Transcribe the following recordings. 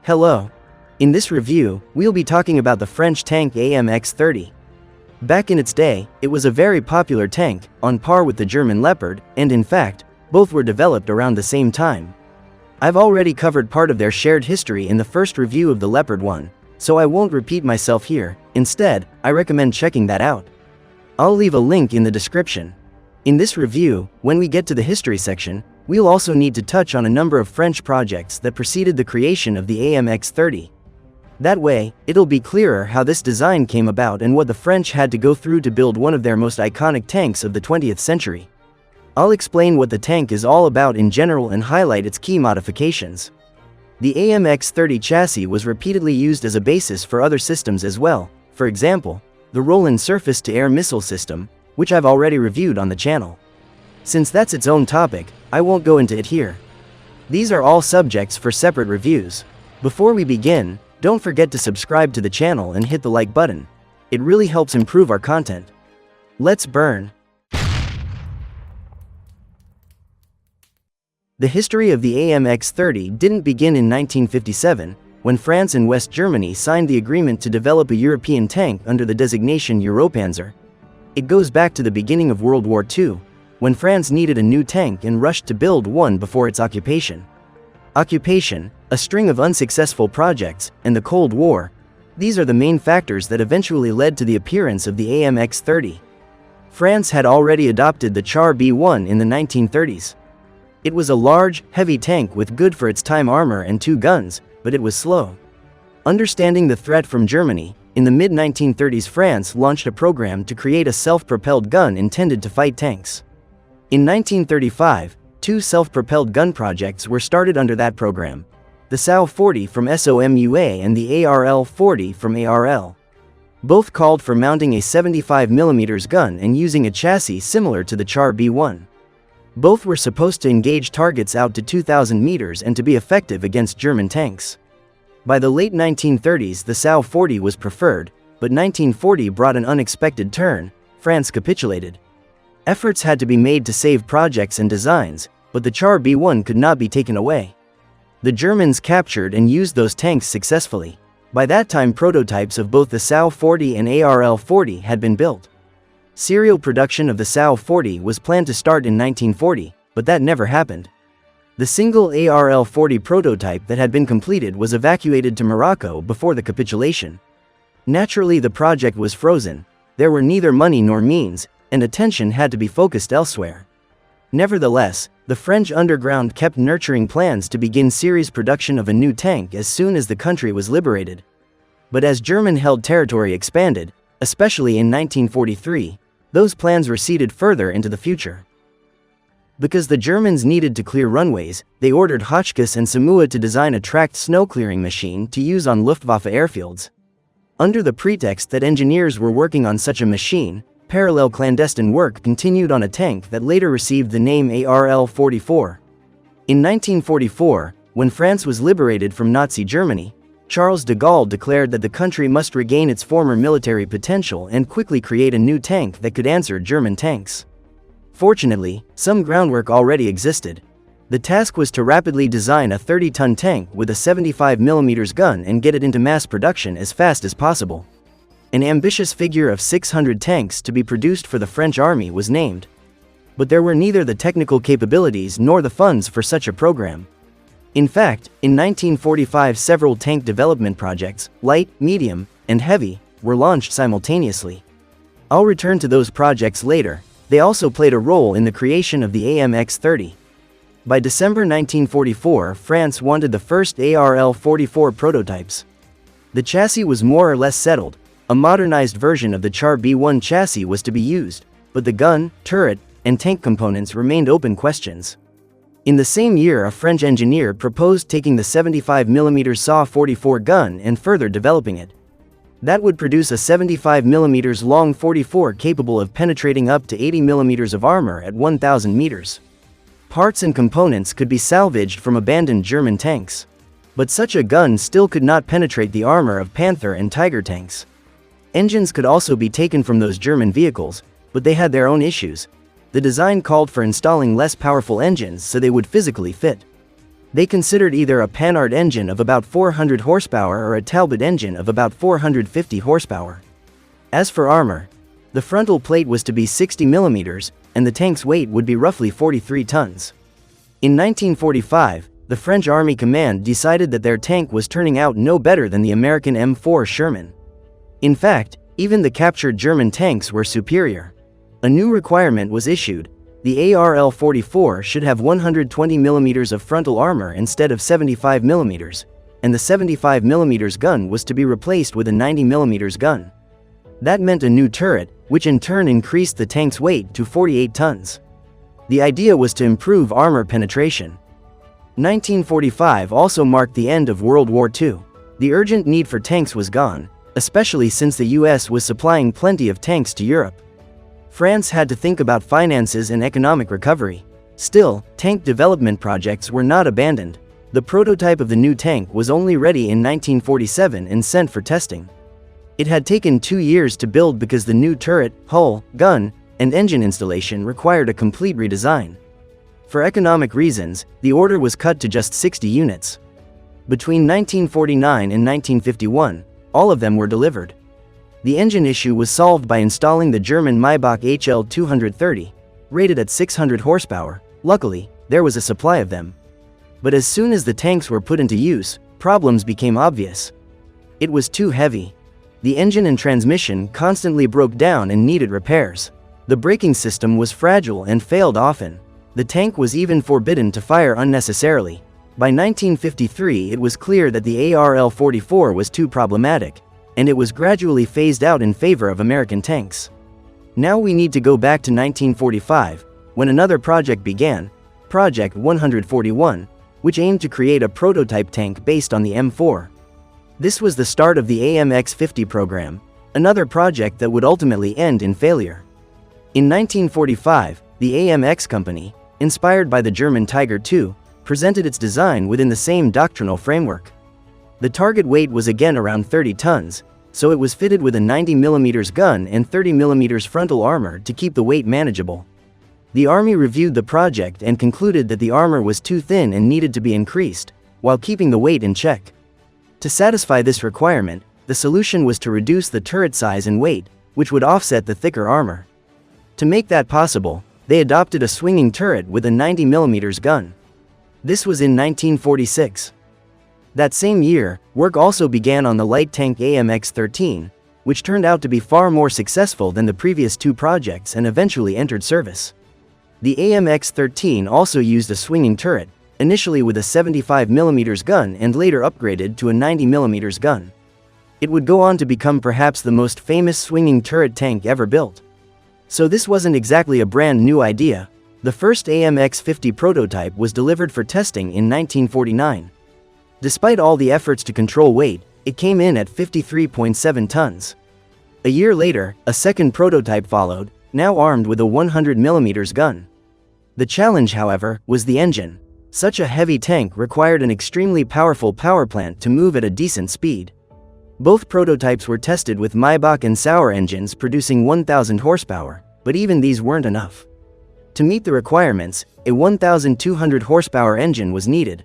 Hello. In this review, we'll be talking about the French tank AMX-30. Back in its day, it was a very popular tank, on par with the German Leopard, and in fact, both were developed around the same time. I've already covered part of their shared history in the first review of the Leopard one, so I won't repeat myself here. Instead, I recommend checking that out. I'll leave a link in the description. In this review, when we get to the history section, we'll also need to touch on a number of French projects that preceded the creation of the AMX-30. That way, it'll be clearer how this design came about and what the French had to go through to build one of their most iconic tanks of the 20th century. I'll explain what the tank is all about in general and highlight its key modifications. The AMX-30 chassis was repeatedly used as a basis for other systems as well, for example, the Roland surface-to-air missile system, which I've already reviewed on the channel. Since that's its own topic, I won't go into it here. These are all subjects for separate reviews. Before we begin, don't forget to subscribe to the channel and hit the like button. It really helps improve our content. Let's burn. The history of the AMX-30 didn't begin in 1957, when France and West Germany signed the agreement to develop a European tank under the designation Europanzer. It goes back to the beginning of World War II, when France needed a new tank and rushed to build one before its occupation. Occupation, a string of unsuccessful projects, and the Cold War, these are the main factors that eventually led to the appearance of the AMX-30. France had already adopted the Char B1 in the 1930s. It was a large, heavy tank with good for its time armor and 2 guns, but it was slow. Understanding the threat from Germany, in the mid-1930s France launched a program to create a self-propelled gun intended to fight tanks. In 1935, 2 self-propelled gun projects were started under that program, the SAU-40 from SOMUA and the ARL-40 from ARL. Both called for mounting a 75mm gun and using a chassis similar to the Char B1. Both were supposed to engage targets out to 2,000 meters and to be effective against German tanks. By the late 1930s, the SAU-40 was preferred, but 1940 brought an unexpected turn. France capitulated. Efforts had to be made to save projects and designs, but the Char B1 could not be taken away. The Germans captured and used those tanks successfully. By that time, prototypes of both the SAU-40 and ARL-40 had been built. Serial production of the SAU-40 was planned to start in 1940, but that never happened. The single ARL-40 prototype that had been completed was evacuated to Morocco before the capitulation. Naturally, the project was frozen. There were neither money nor means, and attention had to be focused elsewhere. Nevertheless, the French underground kept nurturing plans to begin series production of a new tank as soon as the country was liberated. But as German-held territory expanded, especially in 1943, those plans receded further into the future. Because the Germans needed to clear runways, they ordered Hotchkiss and Samua to design a tracked snow-clearing machine to use on Luftwaffe airfields. Under the pretext that engineers were working on such a machine, parallel clandestine work continued on a tank that later received the name ARL-44. In 1944, when France was liberated from Nazi Germany, Charles de Gaulle declared that the country must regain its former military potential and quickly create a new tank that could answer German tanks. Fortunately, some groundwork already existed. The task was to rapidly design a 30-ton tank with a 75mm gun and get it into mass production as fast as possible. An ambitious figure of 600 tanks to be produced for the French army was named. But there were neither the technical capabilities nor the funds for such a program. In fact, in 1945 several tank development projects, light, medium, and heavy, were launched simultaneously. I'll return to those projects later. They also played a role in the creation of the AMX-30. By December 1944, France wanted the first ARL-44 prototypes. The chassis was more or less settled. A modernized version of the Char B1 chassis was to be used, but the gun, turret, and tank components remained open questions. In the same year, a French engineer proposed taking the 75mm SA-44 gun and further developing it. That would produce a 75mm long 44 capable of penetrating up to 80mm of armor at 1,000 meters. Parts and components could be salvaged from abandoned German tanks. But such a gun still could not penetrate the armor of Panther and Tiger tanks. Engines could also be taken from those German vehicles, but they had their own issues. The design called for installing less powerful engines so they would physically fit. They considered either a Panhard engine of about 400 horsepower or a Talbot engine of about 450 horsepower. As for armor, the frontal plate was to be 60 mm, and the tank's weight would be roughly 43 tons. In 1945, the French Army Command decided that their tank was turning out no better than the American M4 Sherman. In fact, even the captured German tanks were superior. A new requirement was issued. The ARL-44 should have 120 mm of frontal armor instead of 75 mm, and the 75 mm gun was to be replaced with a 90 mm gun. That meant a new turret, which in turn increased the tank's weight to 48 tons. The idea was to improve armor penetration. 1945 also marked the end of World War II. The urgent need for tanks was gone, especially since the US was supplying plenty of tanks to Europe. France had to think about finances and economic recovery. Still, tank development projects were not abandoned. The prototype of the new tank was only ready in 1947 and sent for testing. It had taken 2 years to build because the new turret, hull, gun, and engine installation required a complete redesign. For economic reasons, the order was cut to just 60 units. Between 1949 and 1951, all of them were delivered. The engine issue was solved by installing the German Maybach HL-230, rated at 600 horsepower. Luckily, there was a supply of them. But as soon as the tanks were put into use, problems became obvious. It was too heavy. The engine and transmission constantly broke down and needed repairs. The braking system was fragile and failed often. The tank was even forbidden to fire unnecessarily. By 1953, it was clear that the ARL-44 was too problematic, and it was gradually phased out in favor of American tanks. Now we need to go back to 1945, when another project began, Project 141, which aimed to create a prototype tank based on the M4. This was the start of the AMX-50 program, another project that would ultimately end in failure. In 1945, the AMX company, inspired by the German Tiger II, presented its design within the same doctrinal framework. The target weight was again around 30 tons, so it was fitted with a 90 mm gun and 30 mm frontal armor to keep the weight manageable. The Army reviewed the project and concluded that the armor was too thin and needed to be increased, while keeping the weight in check. To satisfy this requirement, the solution was to reduce the turret size and weight, which would offset the thicker armor. To make that possible, they adopted a swinging turret with a 90 mm gun. This was in 1946. That same year, work also began on the light tank AMX-30, which turned out to be far more successful than the previous two projects and eventually entered service. The AMX-30 also used a swinging turret, initially with a 75 mm gun and later upgraded to a 90 mm gun. It would go on to become perhaps the most famous swinging turret tank ever built. So this wasn't exactly a brand new idea. The first AMX-50 prototype was delivered for testing in 1949. Despite all the efforts to control weight, it came in at 53.7 tons. A year later, a second prototype followed, now armed with a 100 mm gun. The challenge, however, was the engine. Such a heavy tank required an extremely powerful power plant to move at a decent speed. Both prototypes were tested with Maybach and Sauer engines producing 1,000 horsepower, but even these weren't enough. To meet the requirements, a 1,200 horsepower engine was needed.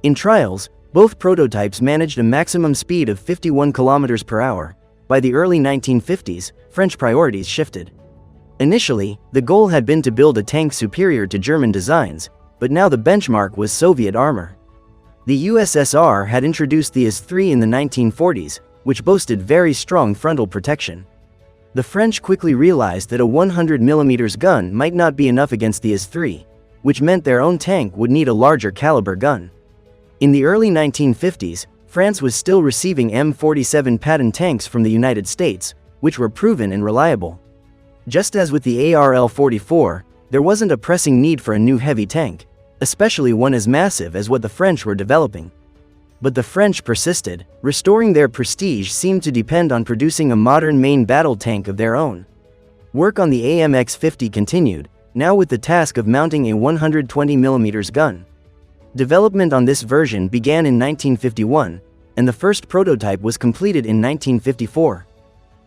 In trials, both prototypes managed a maximum speed of 51 km per hour. By the early 1950s, French priorities shifted. Initially, the goal had been to build a tank superior to German designs, but now the benchmark was Soviet armor. The USSR had introduced the AS-3 in the 1940s, which boasted very strong frontal protection. The French quickly realized that a 100 mm gun might not be enough against the AS-3, which meant their own tank would need a larger caliber gun. In the early 1950s, France was still receiving M47 Patton tanks from the United States, which were proven and reliable. Just as with the ARL-44, there wasn't a pressing need for a new heavy tank, especially one as massive as what the French were developing. But the French persisted. Restoring their prestige seemed to depend on producing a modern main battle tank of their own. Work on the AMX-50 continued, now with the task of mounting a 120 mm gun. Development on this version began in 1951, and the first prototype was completed in 1954.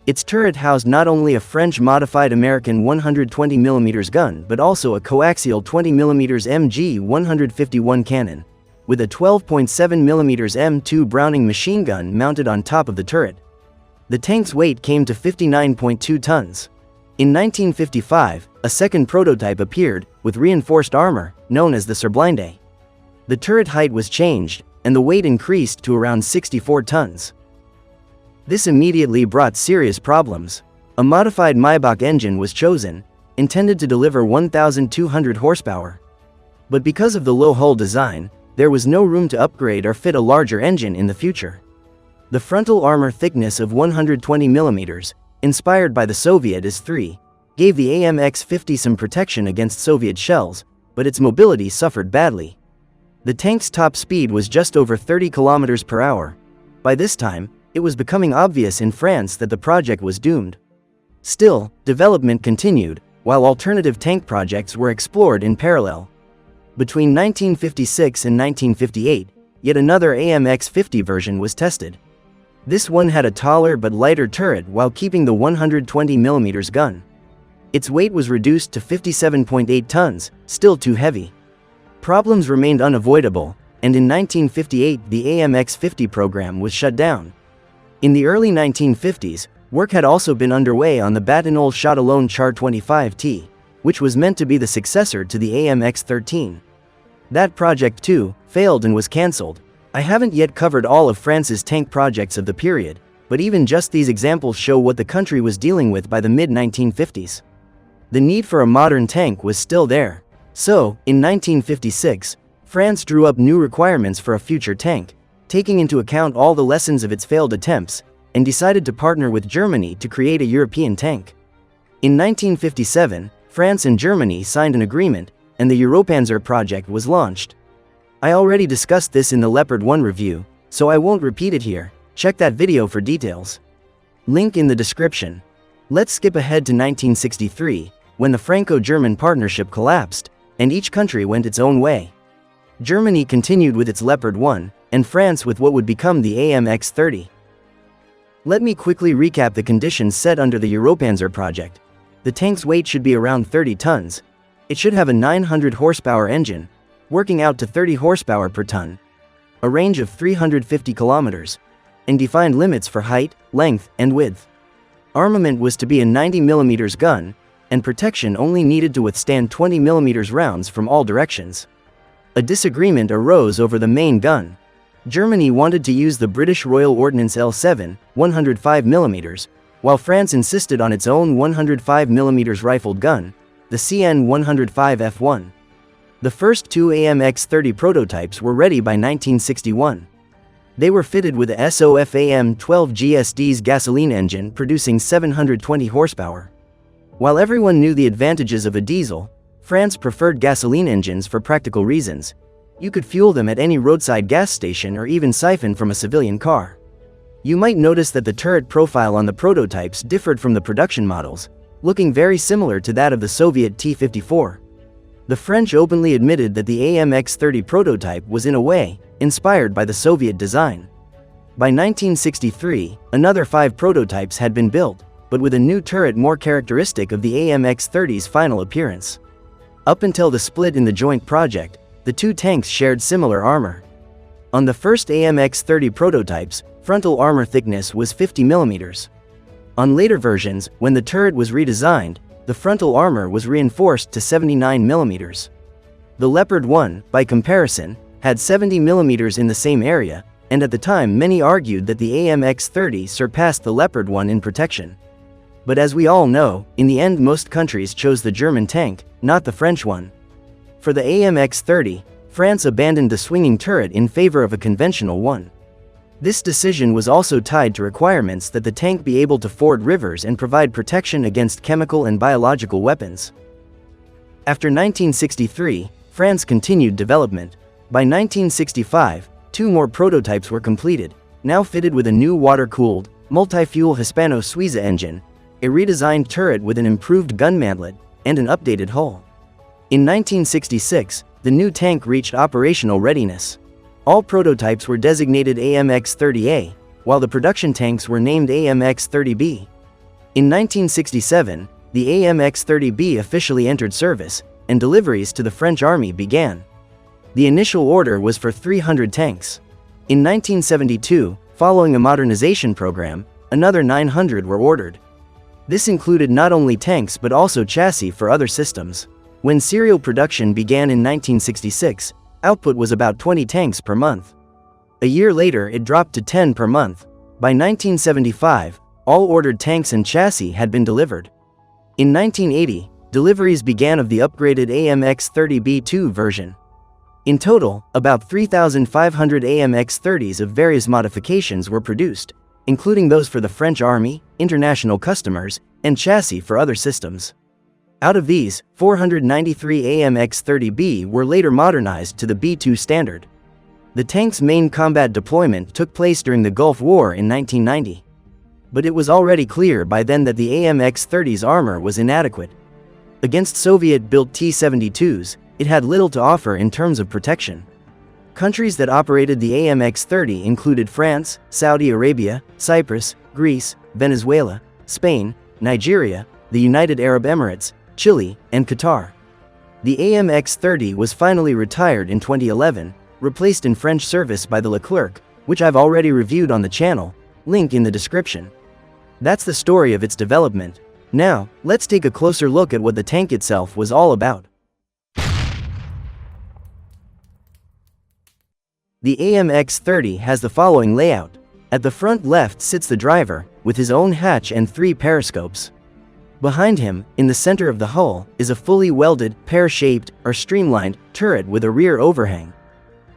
Its turret housed not only a French-modified American 120 mm gun but also a coaxial 20 mm MG-151 cannon. with a 12.7mm M2 Browning machine gun mounted on top of the turret. The tank's weight came to 59.2 tons. In 1955, a second prototype appeared, with reinforced armor, known as the Surblinde. The turret height was changed, and the weight increased to around 64 tons. This immediately brought serious problems. A modified Maybach engine was chosen, intended to deliver 1,200 horsepower. But because of the low hull design, there was no room to upgrade or fit a larger engine in the future. The frontal armor thickness of 120 mm, inspired by the Soviet IS-3, gave the AMX-50 some protection against Soviet shells, but its mobility suffered badly. The tank's top speed was just over 30 km per hour. By this time, it was becoming obvious in France that the project was doomed. Still, development continued, while alternative tank projects were explored in parallel. Between 1956 and 1958, yet another AMX-50 version was tested. This one had a taller but lighter turret while keeping the 120mm gun. Its weight was reduced to 57.8 tons, still too heavy. Problems remained unavoidable, and in 1958 the AMX-50 program was shut down. In the early 1950s, work had also been underway on the Batignolles-Châtillon Char 25T, which was meant to be the successor to the AMX-13. That project too failed and was cancelled. I haven't yet covered all of France's tank projects of the period, but even just these examples show what the country was dealing with by the mid-1950s. The need for a modern tank was still there. So, in 1956, France drew up new requirements for a future tank, taking into account all the lessons of its failed attempts, and decided to partner with Germany to create a European tank. In 1957, France and Germany signed an agreement, and the Europanzer project was launched. I already discussed this in the Leopard 1 review, so I won't repeat it here. Check that video for details. Link in the description. Let's skip ahead to 1963, when the Franco-German partnership collapsed, and each country went its own way. Germany continued with its Leopard 1, and France with what would become the AMX-30. Let me quickly recap the conditions set under the Europanzer project. The tank's weight should be around 30 tons. It should have a 900 horsepower engine, working out to 30 horsepower per ton, a range of 350 kilometers, and defined limits for height, length, and width. Armament was to be a 90mm gun, and protection only needed to withstand 20mm rounds from all directions. A disagreement arose over the main gun. Germany wanted to use the British Royal Ordnance L7, 105mm, while France insisted on its own 105mm rifled gun, the CN 105F1. The first two AMX-30 prototypes were ready by 1961. They were fitted with a SOFAM 12 GSD's gasoline engine producing 720 horsepower. While everyone knew the advantages of a diesel, France preferred gasoline engines for practical reasons. You could fuel them at any roadside gas station or even siphon from a civilian car. You might notice that the turret profile on the prototypes differed from the production models, looking very similar to that of the Soviet T-54. The French openly admitted that the AMX-30 prototype was in a way inspired by the Soviet design. By 1963, another 5 prototypes had been built, but with a new turret more characteristic of the AMX-30's final appearance. Up until the split in the joint project, the two tanks shared similar armor. On the first AMX-30 prototypes, frontal armor thickness was 50 mm. On later versions, when the turret was redesigned, the frontal armor was reinforced to 79 mm. The Leopard 1, by comparison, had 70 mm in the same area, and at the time many argued that the AMX-30 surpassed the Leopard 1 in protection. But as we all know, in the end most countries chose the German tank, not the French one. For the AMX-30, France abandoned the swinging turret in favor of a conventional one. This decision was also tied to requirements that the tank be able to ford rivers and provide protection against chemical and biological weapons. After 1963, France continued development. By 1965, 2 more prototypes were completed, now fitted with a new water-cooled, multi-fuel Hispano-Suiza engine, a redesigned turret with an improved gun mantlet, and an updated hull. In 1966, the new tank reached operational readiness. All prototypes were designated AMX-30A, while the production tanks were named AMX-30B. In 1967, the AMX-30B officially entered service, and deliveries to the French Army began. The initial order was for 300 tanks. In 1972, following a modernization program, another 900 were ordered. This included not only tanks but also chassis for other systems. When serial production began in 1966, output was about 20 tanks per month. A year later it dropped to 10 per month. By 1975, all ordered tanks and chassis had been delivered. In 1980, deliveries began of the upgraded AMX-30B2 version. In total, about 3,500 AMX-30s of various modifications were produced, including those for the French Army, international customers, and chassis for other systems. Out of these, 493 AMX-30B were later modernized to the B2 standard. The tank's main combat deployment took place during the Gulf War in 1990. But it was already clear by then that the AMX-30's armor was inadequate. Against Soviet-built T-72s, it had little to offer in terms of protection. Countries that operated the AMX-30 included France, Saudi Arabia, Cyprus, Greece, Venezuela, Spain, Nigeria, the United Arab Emirates, Chile, and Qatar. The AMX-30 was finally retired in 2011, replaced in French service by the Leclerc, which I've already reviewed on the channel, link in the description. That's the story of its development. Now, let's take a closer look at what the tank itself was all about. The AMX-30 has the following layout. At the front left sits the driver, with his own hatch and 3 periscopes. Behind him, in the center of the hull, is a fully welded, pear-shaped, or streamlined, turret with a rear overhang.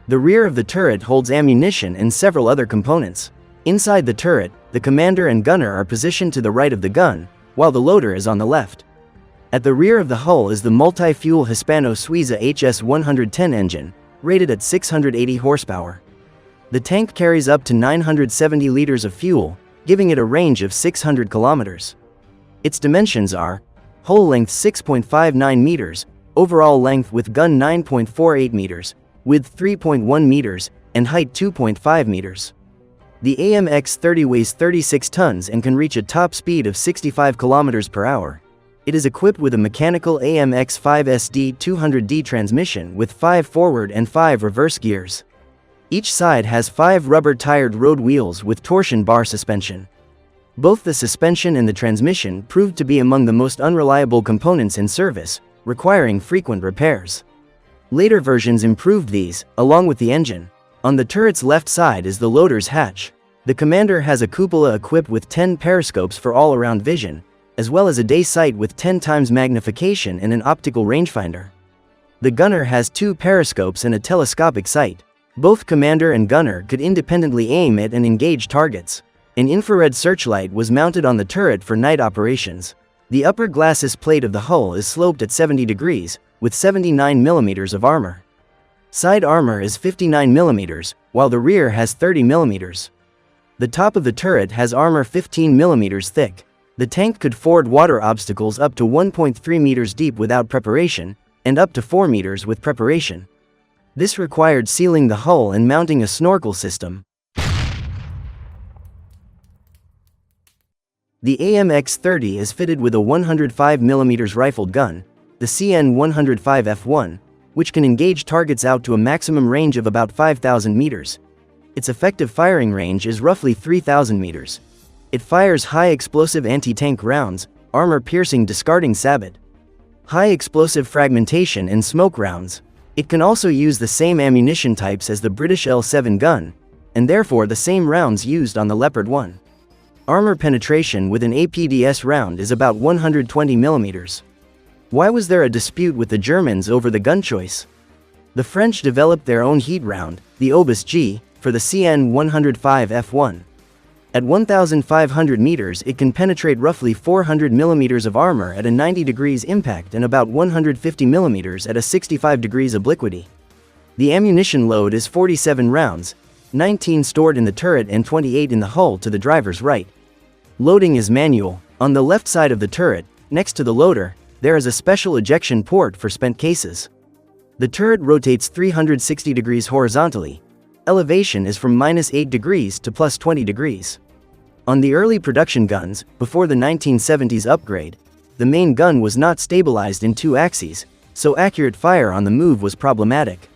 The rear of the turret holds ammunition and several other components. Inside the turret, the commander and gunner are positioned to the right of the gun, while the loader is on the left. At the rear of the hull is the multi-fuel Hispano-Suiza HS-110 engine, rated at 680 horsepower. The tank carries up to 970 liters of fuel, giving it a range of 600 kilometers. Its dimensions are: hull length 6.59 meters, overall length with gun 9.48 meters, width 3.1 meters, and height 2.5 meters. The AMX-30 weighs 36 tons and can reach a top speed of 65 kilometers per hour. It is equipped with a mechanical AMX-5SD 200D transmission with 5 forward and 5 reverse gears. Each side has 5 rubber-tired road wheels with torsion bar suspension. Both the suspension and the transmission proved to be among the most unreliable components in service, requiring frequent repairs. Later versions improved these, along with the engine. On the turret's left side is the loader's hatch. The commander has a cupola equipped with 10 periscopes for all-around vision, as well as a day sight with 10 times magnification and an optical rangefinder. The gunner has 2 periscopes and a telescopic sight. Both commander and gunner could independently aim at and engage targets. An infrared searchlight was mounted on the turret for night operations. The upper glacis plate of the hull is sloped at 70 degrees, with 79 millimeters of armor. Side armor is 59 millimeters, while the rear has 30 millimeters. The top of the turret has armor 15 millimeters thick. The tank could ford water obstacles up to 1.3 meters deep without preparation, and up to 4 meters with preparation. This required sealing the hull and mounting a snorkel system. The AMX-30 is fitted with a 105mm rifled gun, the CN-105F1, which can engage targets out to a maximum range of about 5,000 meters. Its effective firing range is roughly 3,000 meters. It fires high-explosive anti-tank rounds, armor-piercing discarding sabot, high-explosive fragmentation and smoke rounds. It can also use the same ammunition types as the British L7 gun, and therefore the same rounds used on the Leopard 1. Armor penetration with an APDS round is about 120 millimeters. Why was there a dispute with the Germans over the gun choice? The French developed their own heat round, the Obus G, for the CN-105F1. At 1,500 meters it can penetrate roughly 400 millimeters of armor at a 90 degrees impact and about 150 millimeters at a 65 degrees obliquity. The ammunition load is 47 rounds, 19 stored in the turret and 28 in the hull to the driver's right. Loading is manual. On the left side of the turret, next to the loader, there is a special ejection port for spent cases. The turret rotates 360 degrees horizontally. Elevation is from -8 degrees to +20 degrees. On the early production guns, before the 1970s upgrade, the main gun was not stabilized in 2 axes, so accurate fire on the move was problematic.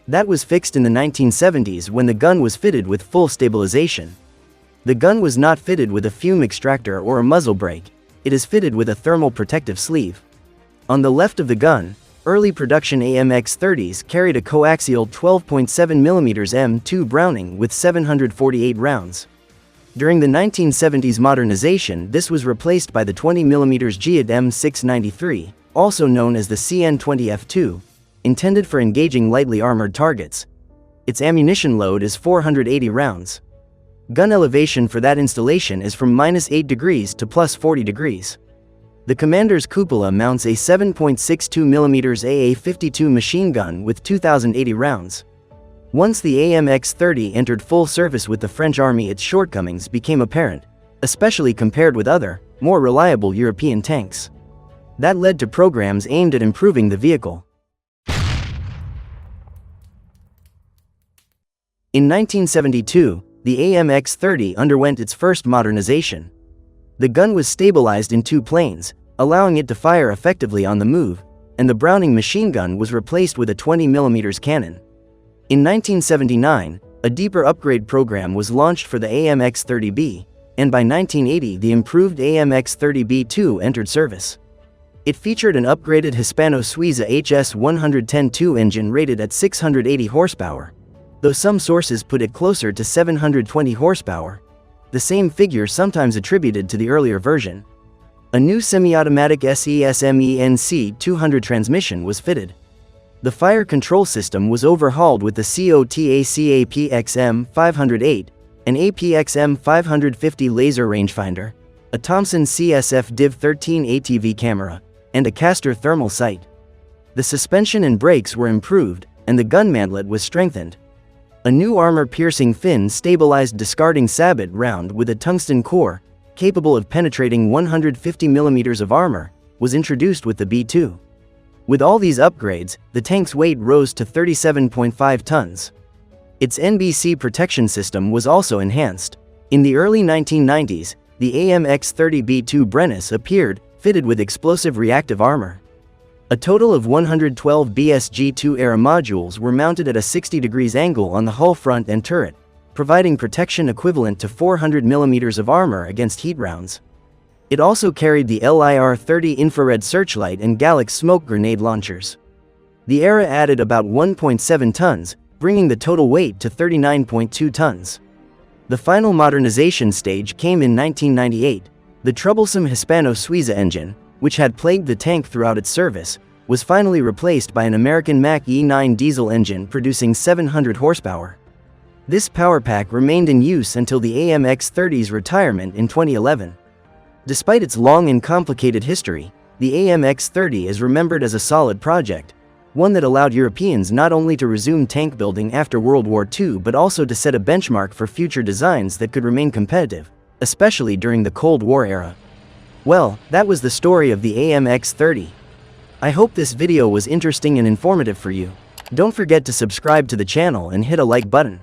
That was fixed in the 1970s when the gun was fitted with full stabilization. The gun was not fitted with a fume extractor or a muzzle brake, it is fitted with a thermal protective sleeve. On the left of the gun, early production AMX-30s carried a coaxial 12.7mm M2 Browning with 748 rounds. During the 1970s modernization, this was replaced by the 20mm Giat M693, also known as the CN-20F2, intended for engaging lightly armored targets. Its ammunition load is 480 rounds. Gun elevation for that installation is from -8 degrees to +40 degrees. The commander's cupola mounts a 7.62mm AA-52 machine gun with 2,080 rounds. Once the AMX-30 entered full service with the French Army, its shortcomings became apparent, especially compared with other, more reliable European tanks. That led to programs aimed at improving the vehicle. In 1972, the AMX-30 underwent its first modernization. The gun was stabilized in 2 planes, allowing it to fire effectively on the move, and the Browning machine gun was replaced with a 20mm cannon. In 1979, a deeper upgrade program was launched for the AMX-30B, and by 1980 the improved AMX-30B2 entered service. It featured an upgraded Hispano-Suiza HS-110-2 engine rated at 680 horsepower, though some sources put it closer to 720 horsepower, the same figure sometimes attributed to the earlier version. A new semi-automatic SESMENC 200 transmission was fitted. The fire control system was overhauled with the COTACAPXM 508, an APXM 550 laser rangefinder, a Thomson CSF Div 13 ATV camera, and a Castor thermal sight. The suspension and brakes were improved, and the gun mantlet was strengthened. A new armor-piercing fin-stabilized discarding sabot round with a tungsten core, capable of penetrating 150mm of armor, was introduced with the B2. With all these upgrades, the tank's weight rose to 37.5 tons. Its NBC protection system was also enhanced. In the early 1990s, the AMX-30B2 Brennus appeared, fitted with explosive reactive armor. A total of 112 BSG-2 era modules were mounted at a 60 degrees angle on the hull front and turret, providing protection equivalent to 400mm of armor against heat rounds. It also carried the LIR-30 infrared searchlight and Galax smoke grenade launchers. The era added about 1.7 tons, bringing the total weight to 39.2 tons. The final modernization stage came in 1998. The troublesome Hispano-Suiza engine, which had plagued the tank throughout its service, was finally replaced by an American Mach E9 diesel engine producing 700 horsepower. This power pack remained in use until the AMX-30's retirement in 2011. Despite its long and complicated history, the AMX-30 is remembered as a solid project, one that allowed Europeans not only to resume tank building after World War II but also to set a benchmark for future designs that could remain competitive, especially during the Cold War era. Well, that was the story of the AMX-30. I hope this video was interesting and informative for you. Don't forget to subscribe to the channel and hit a like button.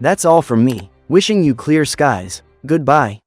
That's all from me, wishing you clear skies. Goodbye.